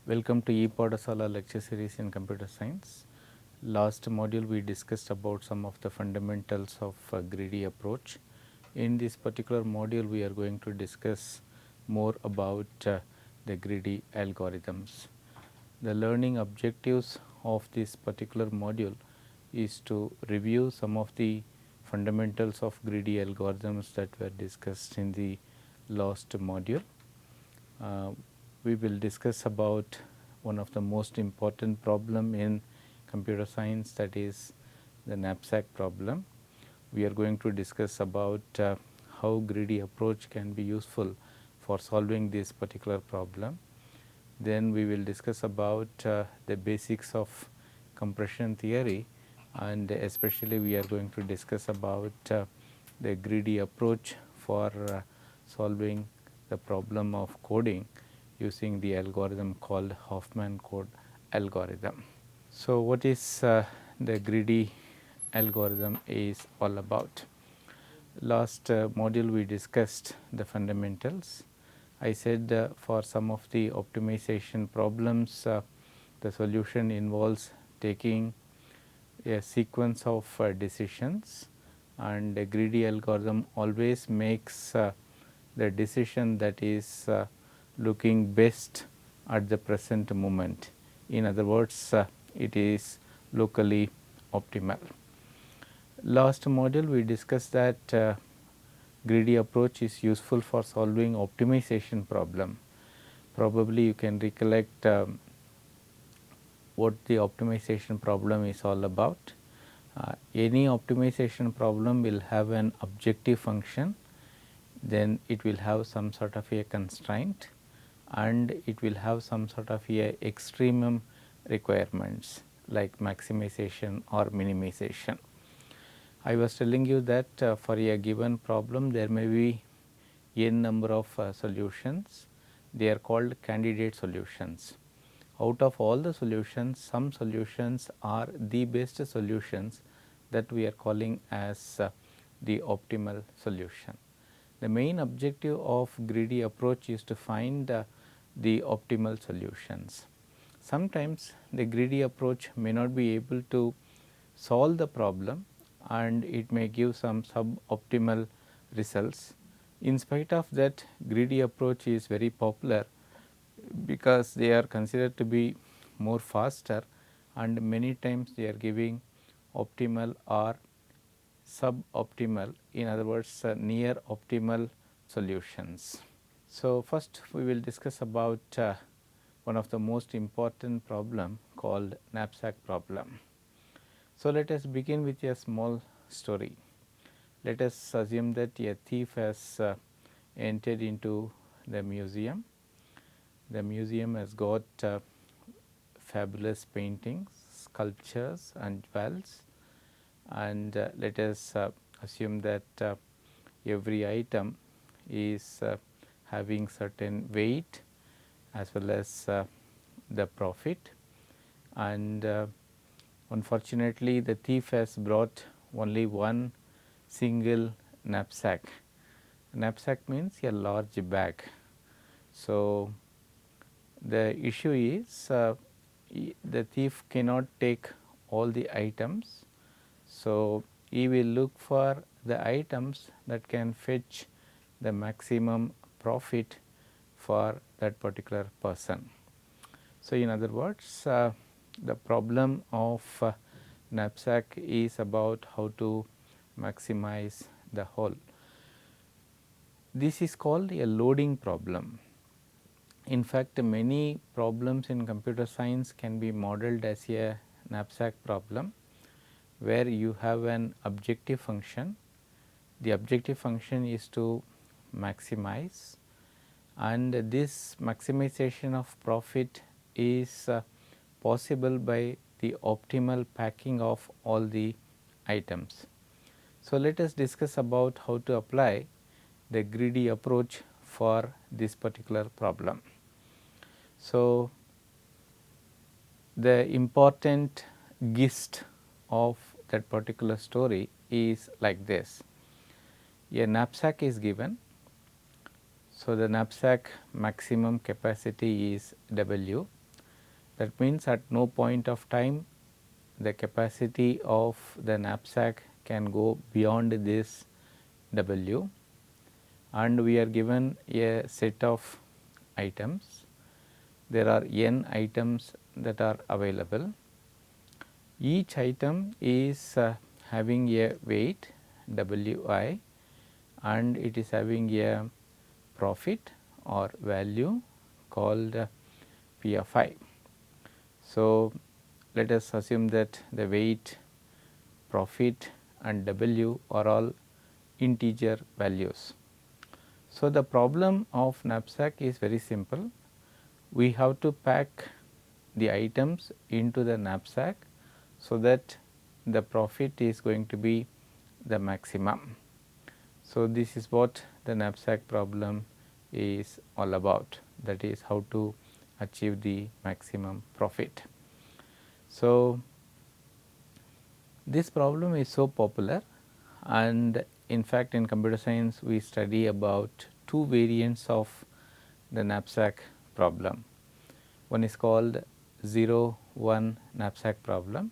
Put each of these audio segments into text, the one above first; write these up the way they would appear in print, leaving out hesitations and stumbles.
Welcome to ePadasala lecture series in computer science. Last module we discussed about some of the fundamentals of greedy approach. In this particular module we are going to discuss more about the greedy algorithms. The learning objectives of this particular module is to review some of the fundamentals of greedy algorithms that were discussed in the last module. We will discuss about one of the most important problem in computer science, that is the knapsack problem. We are going to discuss about how greedy approach can be useful for solving this particular problem. Then we will discuss about the basics of compression theory, and especially we are going to discuss about the greedy approach for solving the problem of coding using the algorithm called Huffman algorithm. So, what is the greedy algorithm is all about? Last module we discussed the fundamentals. I said for some of the optimization problems, the solution involves taking a sequence of decisions, and a greedy algorithm always makes the decision that is looking best at the present moment. In other words, it is locally optimal. Last module we discussed that greedy approach is useful for solving optimization problem. Probably you can recollect what the optimization problem is all about. Any optimization problem will have an objective function, then it will have some sort of a constraint, and it will have some sort of a extremum requirements like maximization or minimization. I was telling you that for a given problem there may be n number of solutions. They are called candidate solutions. Out of all the solutions, some solutions are the best solutions that we are calling as the optimal solution. The main objective of greedy approach is to find the optimal solutions. Sometimes the greedy approach may not be able to solve the problem, and it may give some suboptimal results. In spite of that, greedy approach is very popular because they are considered to be more faster, and many times they are giving optimal or suboptimal, in other words near optimal solutions. So, first we will discuss about one of the most important problem called knapsack problem. So, let us begin with a small story. Let us assume that a thief has entered into the museum. The museum has got fabulous paintings, sculptures and jewels, and let us assume that every item is having certain weight as well as the profit, and unfortunately the thief has brought only one single knapsack. Knapsack means a large bag. So, the issue is the thief cannot take all the items. So, he will look for the items that can fetch the maximum profit for that particular person. So, in other words, the problem of knapsack is about how to maximize the whole. This is called a loading problem. In fact, many problems in computer science can be modeled as a knapsack problem, where you have an objective function. The objective function is to maximize, and this maximization of profit is possible by the optimal packing of all the items. So, let us discuss about how to apply the greedy approach for this particular problem. So, the important gist of that particular story is like this. A knapsack is given. So, the knapsack maximum capacity is W, That means at no point of time the capacity of the knapsack can go beyond this W, and we are given a set of items. There are n items that are available. Each item is having a weight Wi, and it is having a profit or value called P of I. So, let us assume that the weight, profit and W are all integer values. So, the problem of knapsack is very simple. We have to pack the items into the knapsack, so that the profit is going to be the maximum. So, this is what the knapsack problem is all about, that is how to achieve the maximum profit. So, this problem is so popular, and in fact, in computer science we study about two variants of the knapsack problem. One is called 0-1 knapsack problem,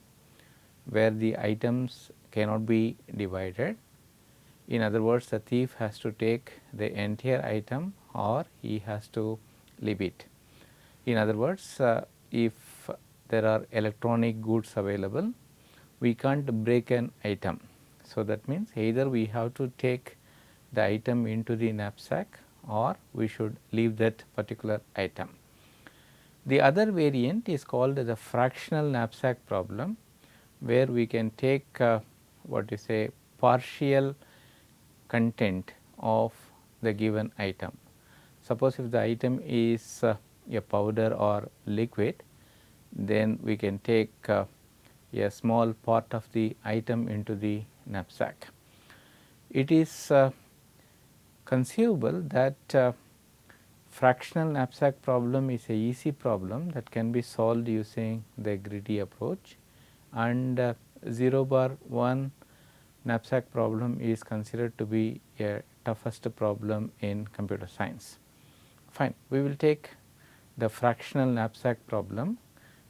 where the items cannot be divided. In other words, the thief has to take the entire item or he has to leave it. In other words, if there are electronic goods available, we can't break an item. So, that means either we have to take the item into the knapsack or we should leave that particular item. The other variant is called the fractional knapsack problem, where we can take what is a partial content of the given item. Suppose if the item is a powder or liquid, then we can take a small part of the item into the knapsack. It is conceivable that fractional knapsack problem is a easy problem that can be solved using the greedy approach, and 0-1 knapsack problem is considered to be a toughest problem in computer science. Fine, we will take the fractional knapsack problem,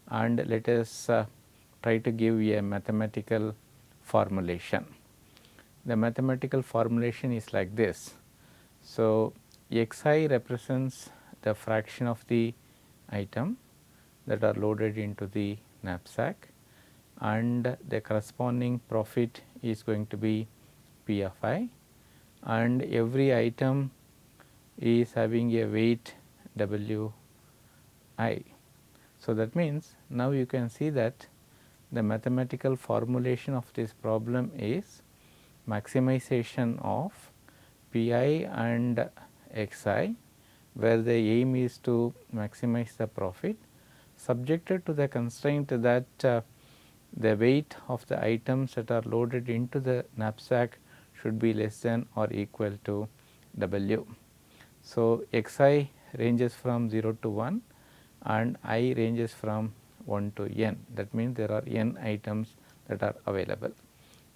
and let us try to give a mathematical formulation. The mathematical formulation is like this. So, xi represents the fraction of the item that are loaded into the knapsack, and the corresponding profit is going to be P of I, and every item is having a weight W I. So, that means now you can see that the mathematical formulation of this problem is maximization of P I and xi, where the aim is to maximize the profit, subjected to the constraint that the weight of the items that are loaded into the knapsack should be less than or equal to W. So, xi ranges from 0 to 1 and I ranges from 1 to n. That means there are n items that are available.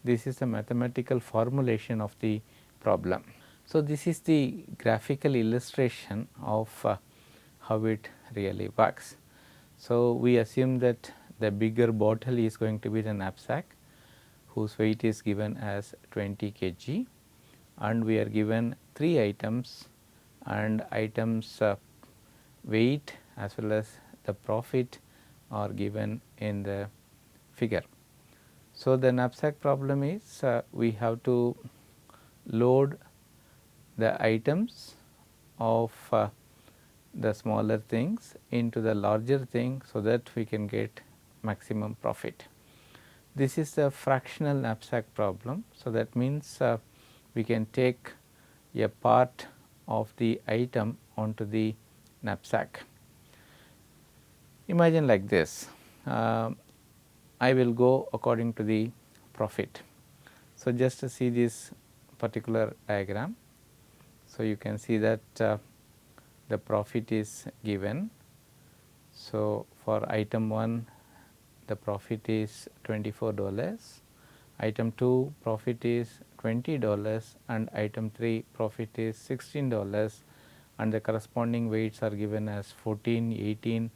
This is the mathematical formulation of the problem. So, this is the graphical illustration of how it really works. So, we assume that the bigger bottle is going to be the knapsack, whose weight is given as 20 kg, and we are given 3 items, and items weight as well as the profit are given in the figure. So, the knapsack problem is we have to load the items of the smaller things into the larger thing, so that we can get maximum profit. This is the fractional knapsack problem. So, that means we can take a part of the item onto the knapsack. Imagine like this, I will go according to the profit. So, just to see this particular diagram. So, you can see that the profit is given. So, for item 1 the profit is $24, item 2 profit is $20, and item 3 profit is $16, and the corresponding weights are given as 14, 18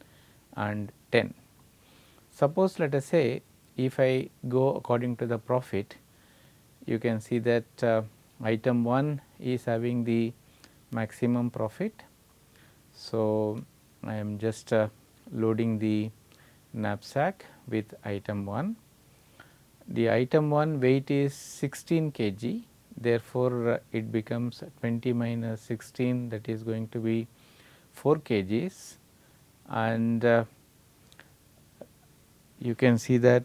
and 10. Suppose let us say if I go according to the profit, you can see that item 1 is having the maximum profit. So, I am just loading the knapsack with item 1. The item 1 weight is 16 kg, therefore, it becomes 20 minus 16, that is going to be 4 kgs, and you can see that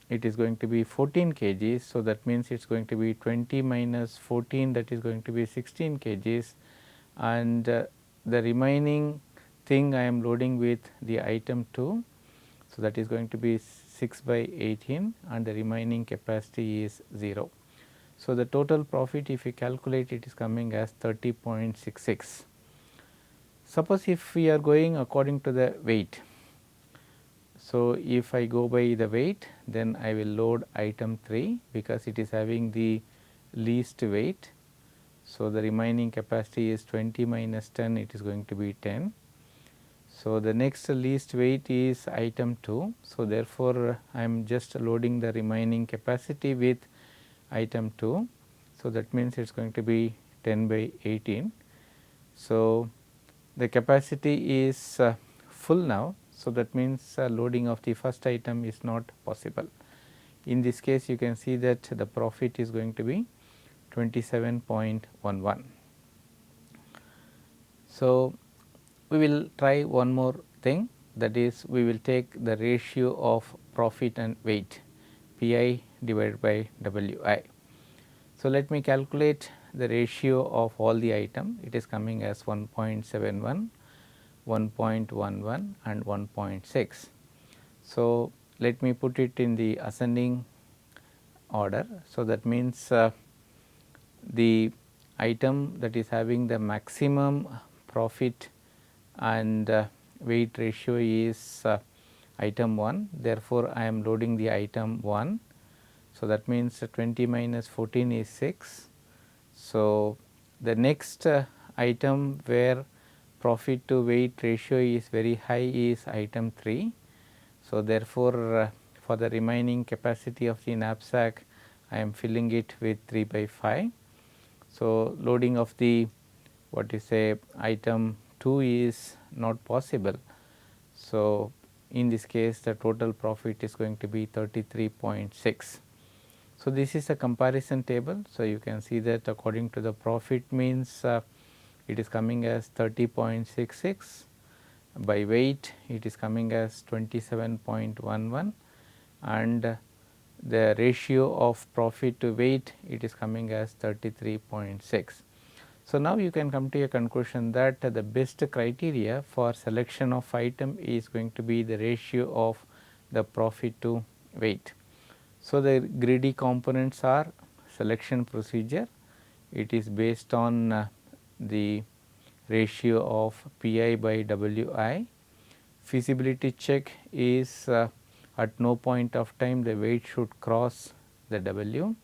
it is going to be 14 kgs. So, that means it is going to be 20 minus 14, that is going to be 16 kgs, and the remaining thing I am loading with the item 2. So, that is going to be 6 by 18 and the remaining capacity is 0. So, the total profit if we calculate, it is coming as 30.66. Suppose if we are going according to the weight. So, if I go by the weight, then I will load item 3 because it is having the least weight. So, the remaining capacity is 20 minus 10, it is going to be 10. So, the next least weight is item 2. So, therefore, I am just loading the remaining capacity with item 2. So, that means it is going to be 10 by 18. So, the capacity is full now. So, that means loading of the first item is not possible. In this case, you can see that the profit is going to be 27.11. So, we will try one more thing, that is we will take the ratio of profit and weight Pi divided by Wi. So, let me calculate the ratio of all the item. It is coming as 1.71, 1.11 and 1.6. So, let me put it in the ascending order. So, that means the item that is having the maximum profit and weight ratio is item 1. Therefore, I am loading the item 1. So, that means 20 minus 14 is 6. So, the next item where profit to weight ratio is very high is item 3. So, therefore, for the remaining capacity of the knapsack, I am filling it with 3 by 5. So, loading of the what you say item 2 is not possible. So, in this case the total profit is going to be 33.6. So, this is a comparison table. So, you can see that according to the profit means it is coming as 30.66, by weight it is coming as 27.11, and the ratio of profit to weight it is coming as 33.6. So, now you can come to a conclusion that the best criteria for selection of item is going to be the ratio of the profit to weight. So, the greedy components are selection procedure. It is based on the ratio of Pi by Wi. Feasibility check is at no point of time the weight should cross the W,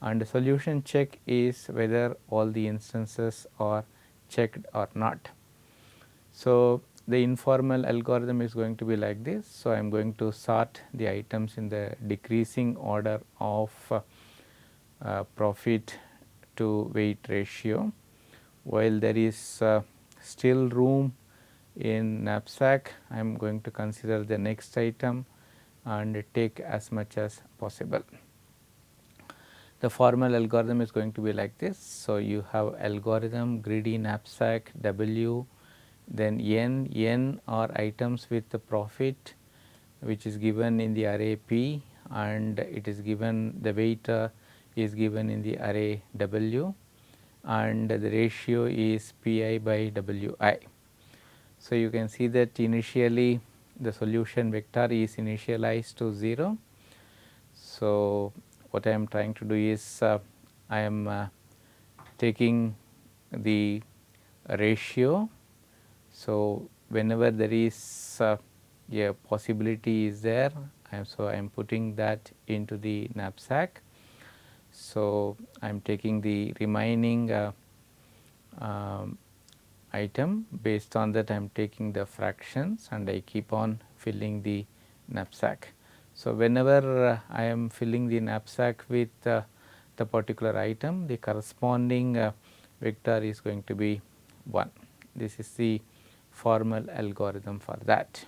and the solution check is whether all the instances are checked or not. So, the informal algorithm is going to be like this. So, I am going to sort the items in the decreasing order of profit to weight ratio. While there is still room in knapsack, I am going to consider the next item and take as much as possible. The formal algorithm is going to be like this. So, you have algorithm, greedy, knapsack, W, then n are items with the profit which is given in the array P, and it is given the weight is given in the array W, and the ratio is Pi by Wi. So, you can see that initially the solution vector is initialized to 0. So, what I am trying to do is I am taking the ratio. So, whenever there is a possibility is there, so I am putting that into the knapsack. So, I am taking the remaining item, based on that I am taking the fractions and I keep on filling the knapsack. So, whenever I am filling the knapsack with the particular item, the corresponding vector is going to be 1. This is the formal algorithm for that.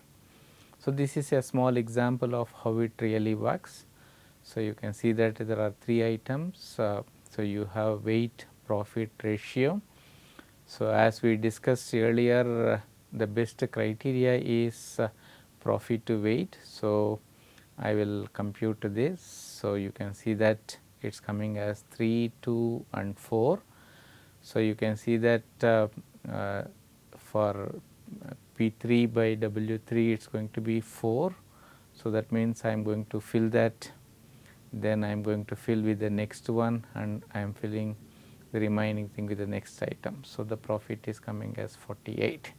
So, this is a small example of how it really works. So, you can see that there are 3 items. So, you have weight profit ratio. So, as we discussed earlier, the best criteria is profit to weight. So, I will compute this. So, you can see that it is coming as 3, 2 and 4. So, you can see that for P3 by W3 it is going to be 4. So, that means I am going to fill that, then I am going to fill with the next one, and I am filling the remaining thing with the next item. So, the profit is coming as 48.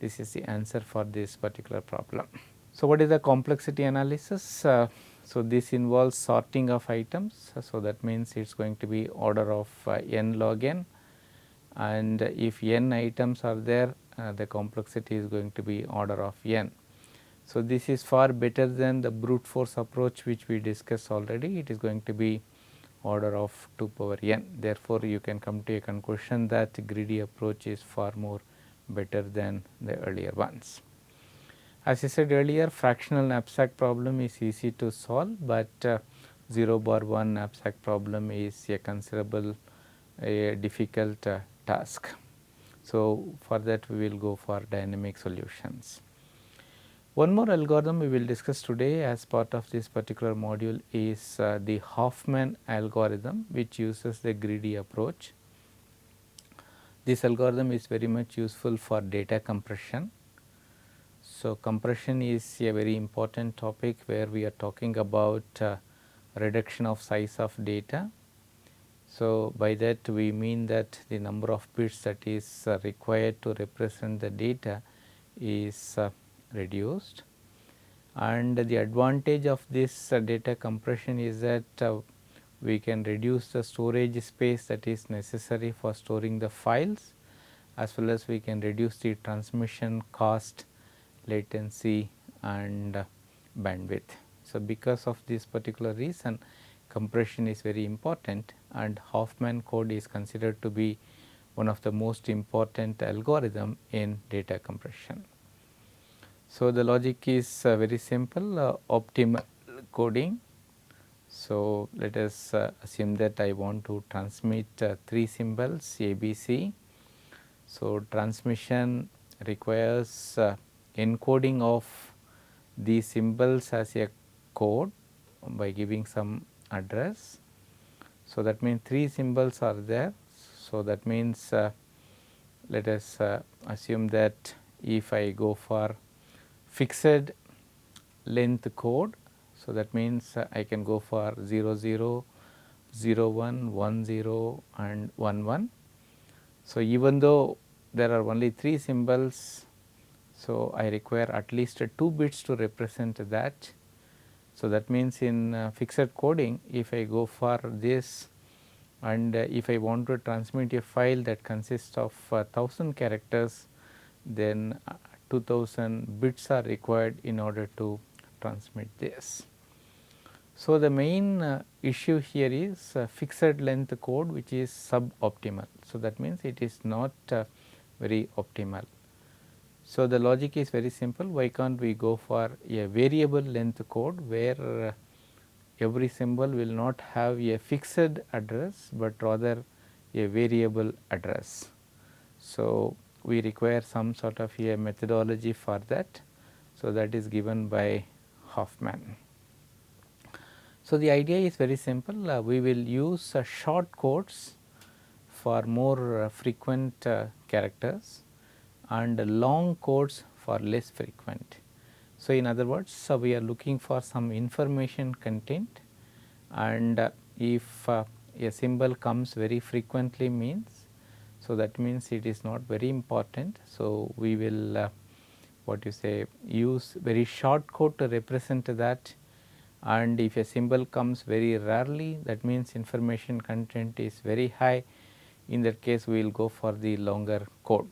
This is the answer for this particular problem. So, what is the complexity analysis? So, this involves sorting of items. So, that means it is going to be order of n log n, and if n items are there, the complexity is going to be order of n. So, this is far better than the brute force approach which we discussed already. It is going to be order of 2 power n. Therefore, you can come to a conclusion that greedy approach is far more better than the earlier ones. As I said earlier, fractional knapsack problem is easy to solve, but 0 bar 1 knapsack problem is a considerable difficult task. So, for that we will go for dynamic solutions. One more algorithm we will discuss today as part of this particular module is the Huffman algorithm, which uses the greedy approach. This algorithm is very much useful for data compression. So, compression is a very important topic where we are talking about reduction of size of data. So, by that we mean that the number of bits that is required to represent the data is reduced, and the advantage of this data compression is that we can reduce the storage space that is necessary for storing the files, as well as we can reduce the transmission cost, latency and bandwidth. So, because of this particular reason, compression is very important, and Huffman code is considered to be one of the most important algorithm in data compression. So, the logic is very simple, optimal coding. So, let us assume that I want to transmit 3 symbols ABC. So, transmission requires encoding of these symbols as a code by giving some address. So, that means 3 symbols are there. So, that means let us assume that if I go for fixed length code, so that means I can go for 00, 01, 10 and 11. So, even though there are only 3 symbols, so I require at least 2 bits to represent that. So, that means in fixed coding, if I go for this, and if I want to transmit a file that consists of 1000 characters, then 2000 bits are required in order to transmit this. So, the main issue here is fixed length code, which is suboptimal. So, that means it is not very optimal. So, the logic is very simple. Why can't we go for a variable length code where every symbol will not have a fixed address, but rather a variable address. So, we require some sort of a methodology for that. So, that is given by Huffman. So, the idea is very simple. We will use short codes for more frequent characters and long codes for less frequent. So, in other words, we are looking for some information content, and if a symbol comes very frequently means, so that means it is not very important. So, we will use very short code to represent that, and if a symbol comes very rarely, that means information content is very high. In that case, we will go for the longer code.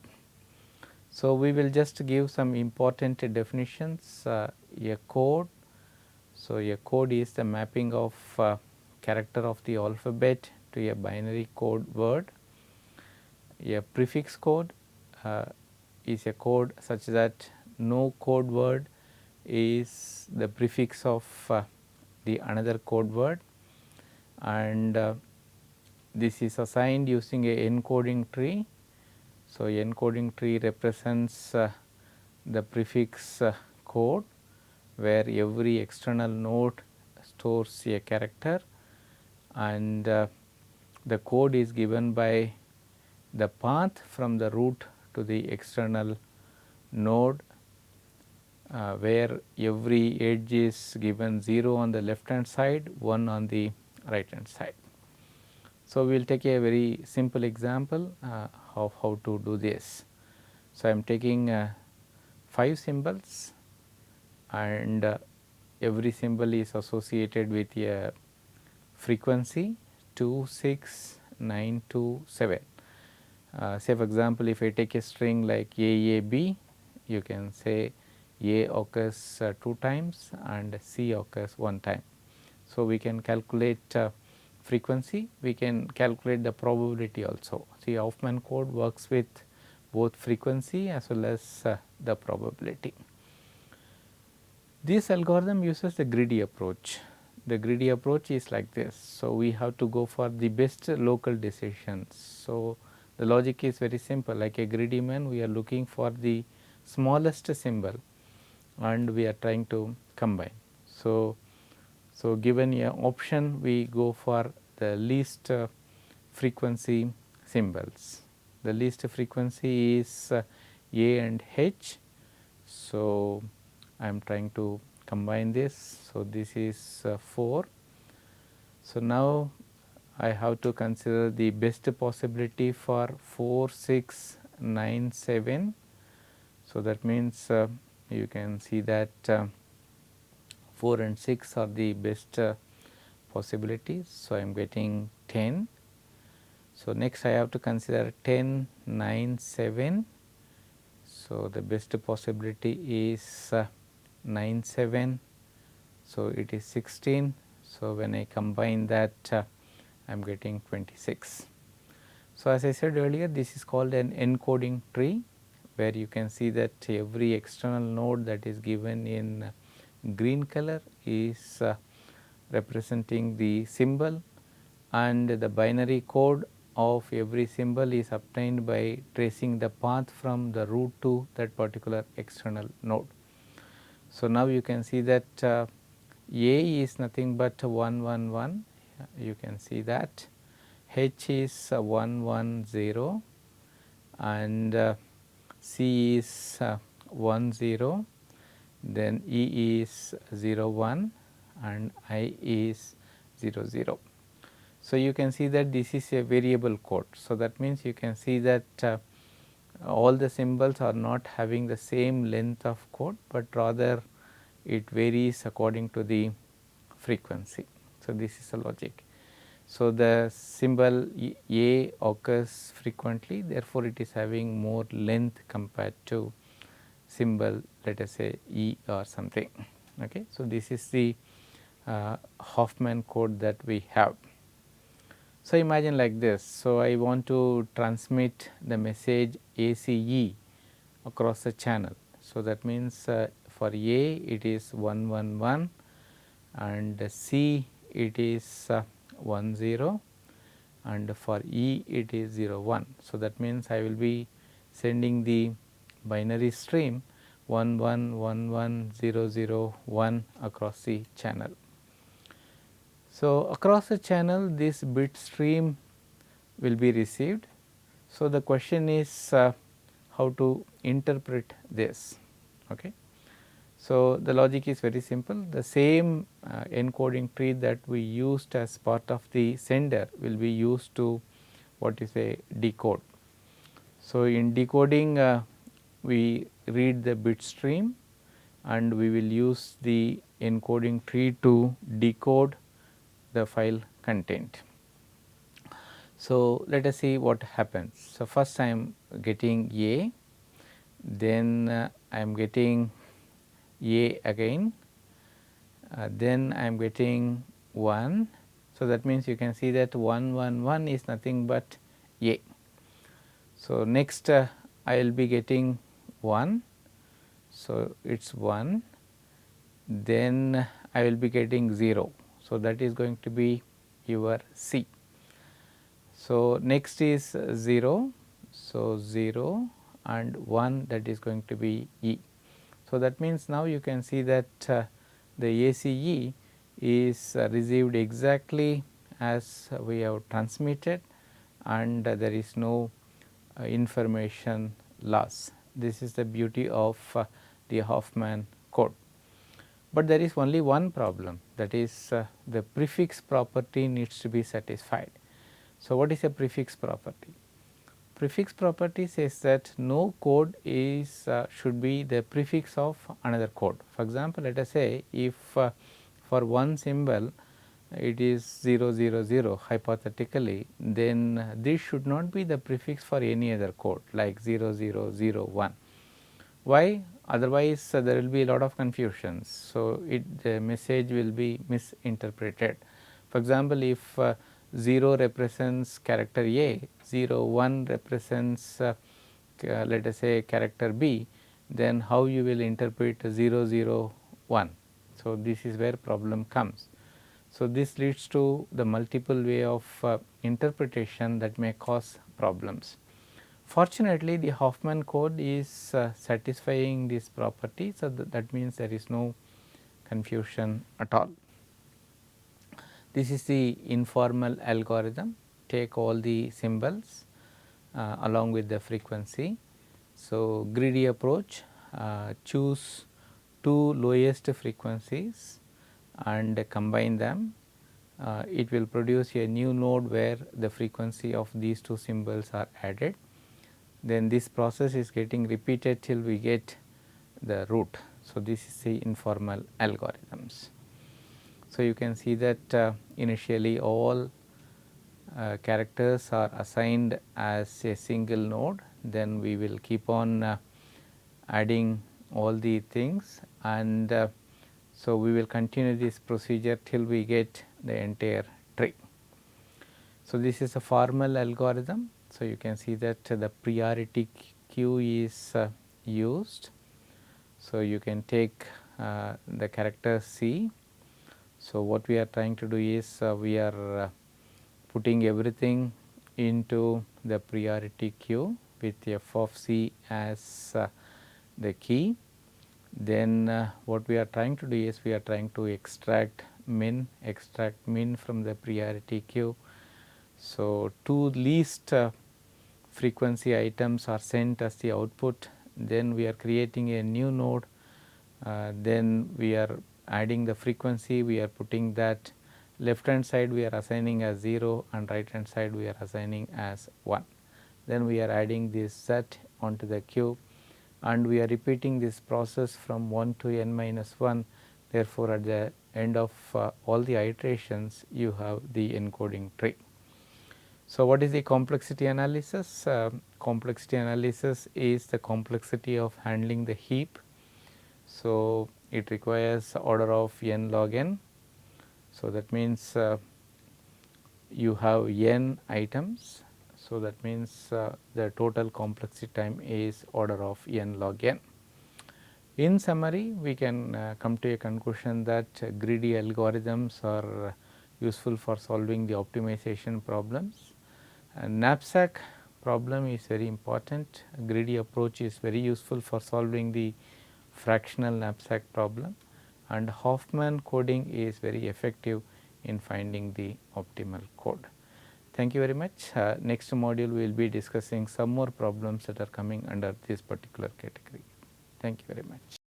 So, we will just give some important definitions. A code. So, a code is the mapping of character of the alphabet to a binary code word. A prefix code is a code such that no code word is the prefix of the another code word, and this is assigned using a encoding tree. So, encoding tree represents the prefix code, where every external node stores a character, and the code is given by the path from the root to the external node, where every edge is given 0 on the left hand side, 1 on the right hand side. So, we will take a very simple example how to do this. So, I am taking 5 symbols, and every symbol is associated with a frequency 2, 6, 9, 2, 7. Say for example, if I take a string like AAB, you can say A occurs 2 times and C occurs 1 time. So, we can calculate frequency, we can calculate the probability also. See, Huffman code works with both frequency as well as the probability. This algorithm uses the greedy approach. The greedy approach is like this. So, we have to go for the best local decisions. So, the logic is very simple, like a greedy man, we are looking for the smallest symbol and we are trying to combine. So, given a option, we go for the least frequency symbols. The least frequency is A and H. So, I am trying to combine this. So, this is 4. So, now I have to consider the best possibility for 4, 6, 9, 7. So, that means you can see that 4 and 6 are the best possibilities. So, I am getting 10. So, next I have to consider 10, 9, 7. So, the best possibility is 9, 7. So, it is 16. So, when I combine that I am getting 26. So, as I said earlier, this is called an encoding tree, where you can see that every external node that is given in green color is representing the symbol, and the binary code of every symbol is obtained by tracing the path from the root to that particular external node. So, now you can see that A is nothing but 1 1 1, you can see that H is 1 1 0, and C is 1 0, then E is 0 1, and I is 0 0. So, you can see that this is a variable code. So, that means you can see that all the symbols are not having the same length of code, but rather it varies according to the frequency. So, this is the logic. So, the symbol A occurs frequently, therefore, it is having more length compared to symbol, let us say E or something. Okay. So, this is the Huffman code that we have. So, imagine like this. So, I want to transmit the message ACE across the channel. So, that means for A it is 1 1 1, and C it is 1 0, and for E it is 0 1. So, that means I will be sending the binary stream 1 1 1 1 0 0 1 across the channel. So, across the channel this bit stream will be received. So, the question is how to interpret this. Okay. So, the logic is very simple. The same encoding tree that we used as part of the sender will be used to what is a decode. So, in decoding we read the bit stream and we will use the encoding tree to decode the file content. So, let us see what happens. So, first I am getting A, then I am getting A again, then I am getting 1. So, that means you can see that 1 1 1 is nothing but A. So, next I will be getting 1. So, it is 1, then I will be getting 0. So, that is going to be your C. So, next is 0. So, 0 and 1, that is going to be E. So, that means now you can see that the ACE is received exactly as we have transmitted, and there is no information loss. This is the beauty of the Huffman code. But there is only one problem, that is the prefix property needs to be satisfied. So, what is a prefix property? Prefix property says that no code is should be the prefix of another code. For example, let us say if for one symbol it is 0 0 0 hypothetically, then this should not be the prefix for any other code like 0 0 0 1. Why? Otherwise there will be a lot of confusions. So, the message will be misinterpreted. For example, if 0 represents character A, 0 1 represents let us say character B, then how you will interpret 0 0 1. So, this is where problem comes. So, this leads to the multiple way of interpretation that may cause problems. Fortunately, the Huffman code is satisfying this property. So, that means there is no confusion at all. This is the informal algorithm. Take all the symbols along with the frequency. So, greedy approach, choose two lowest frequencies and combine them. It will produce a new node where the frequency of these two symbols are added. Then this process is getting repeated till we get the root. So, this is the informal algorithms. So, you can see that initially all characters are assigned as a single node, then we will keep on adding all the things, and so we will continue this procedure till we get the entire tree. So, this is a formal algorithm. So, you can see that the priority queue is used. So, you can take the character C. So, what we are trying to do is we are putting everything into the priority queue with f of C as the key. Then what we are trying to do is we are trying to extract min from the priority queue. So, two least frequency items are sent as the output, then we are creating a new node, then we are adding the frequency, we are putting that left hand side we are assigning as 0 and right hand side we are assigning as 1. Then we are adding this z onto the queue and we are repeating this process from 1 to n minus 1. Therefore, at the end of all the iterations you have the encoding tree. So, what is the complexity analysis? Complexity analysis is the complexity of handling the heap. So, it requires order of n log n. So, that means you have n items. So, that means the total complexity time is order of n log n. In summary, we can come to a conclusion that greedy algorithms are useful for solving the optimization problems. Knapsack problem is very important. Greedy approach is very useful for solving the fractional knapsack problem, and Huffman coding is very effective in finding the optimal code. Thank you very much. Next module we will be discussing some more problems that are coming under this particular category. Thank you very much.